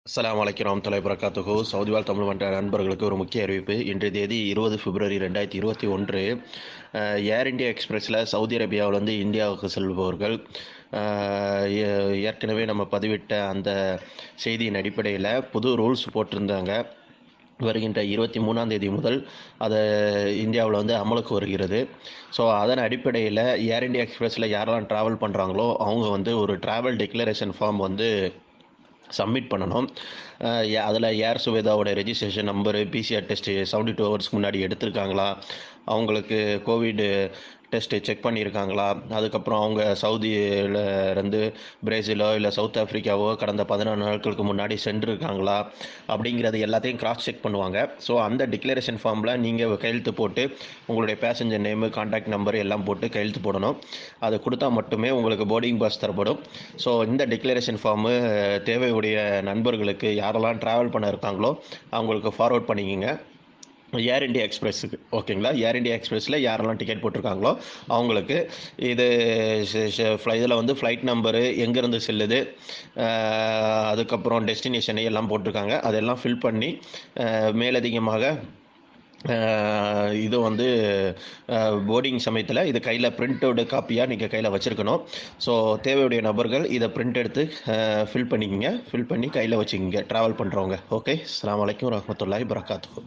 அஸ்ஸலாமு அலைக்கும் வரஹ்மத்துல்லாஹி வபரகாத்துஹு. சவுதி வாழ் தமிழ் மன்ற நண்பர்களுக்கு ஒரு முக்கிய அறிவிப்பு. இன்றைய தேதி 20 பிப்ரவரி 2021. ஏர் இந்தியா எக்ஸ்பிரஸில் சவுதி அரேபியாவிலேருந்து இந்தியாவுக்கு செல்பவர்கள் ஏற்கனவே நம்ம பதிவிட்ட அந்த செய்தியின் அடிப்படையில் புது ரூல்ஸ் போட்டிருந்தாங்க. வருகின்ற 23ஆம் தேதி முதல் அதை இந்தியாவில் அமலுக்கு வருகிறது. ஸோ அதன் அடிப்படையில் ஏர் இந்தியா எக்ஸ்பிரஸில் யாரெல்லாம் ட்ராவல் பண்ணுறாங்களோ அவங்க ஒரு ட்ராவல் டிக்ளரேஷன் ஃபார்ம் சப்மிட் பண்ணணும். அதில் ஏர் சுவேதாவோட ரெஜிஸ்ட்ரேஷன் நம்பரு, பிசிஆர் டெஸ்ட்டு 72 ஹவர்ஸ்க்கு முன்னாடி எடுத்திருக்காங்களா, அவங்களுக்கு கோவிடு டெஸ்ட்டு செக் பண்ணியிருக்காங்களா, அதுக்கப்புறம் அவங்க சவுதியில் இருந்து பிரேசிலோ இல்லை சவுத் ஆஃப்ரிக்காவோ கடந்த 14 நாட்களுக்கு முன்னாடி சென்றிருக்காங்களா அப்படிங்கிறது எல்லாத்தையும் கிராஸ் செக் பண்ணுவாங்க. ஸோ அந்த டிக்ளரேஷன் ஃபார்மில் நீங்கள் கையெழுத்து போட்டு உங்களுடைய பேசஞ்சர் நேமு, கான்டாக்ட் நம்பர் எல்லாம் போட்டு கையெழுத்து போடணும். அது கொடுத்தா மட்டுமே உங்களுக்கு போர்டிங் பாஸ் தரப்படும். ஸோ இந்த டிக்ளரேஷன் ஃபார்மு தேவையுடைய நண்பர்களுக்கு யாரெல்லாம் ட்ராவல் பண்ண இருக்காங்களோ அவங்களுக்கு ஃபார்வர்ட் பண்ணிக்கிங்க. ஏர் இந்தியா எக்ஸ்பிரஸுக்கு ஓகேங்களா. ஏர் இந்தியா எக்ஸ்பிரஸில் யாரெல்லாம் டிக்கெட் போட்டிருக்காங்களோ அவங்களுக்கு இது இதில் ஃப்ளைட் நம்பரு, எங்கேருந்து செல்லுது, அதுக்கப்புறம் டெஸ்டினேஷனை எல்லாம் போட்டிருக்காங்க. அதெல்லாம் ஃபில் பண்ணி மேலதிகமாக இது போர்டிங் சமயத்தில் இது கையில் பிரிண்ட் அவுட் காப்பியாக நீங்கள் கையில் வச்சுருக்கணும். ஸோ தேவையுடைய நபர்கள் இதை பிரிண்ட் எடுத்து ஃபில் பண்ணிக்கிங்க. ஃபில் பண்ணி கையில் வச்சுக்கிங்க ட்ராவல் பண்ணுறவங்க. ஓகே. அஸ்ஸலாமு அலைக்கும் வரஹ்மத்துல்லாஹி வபரகாத்துஹு.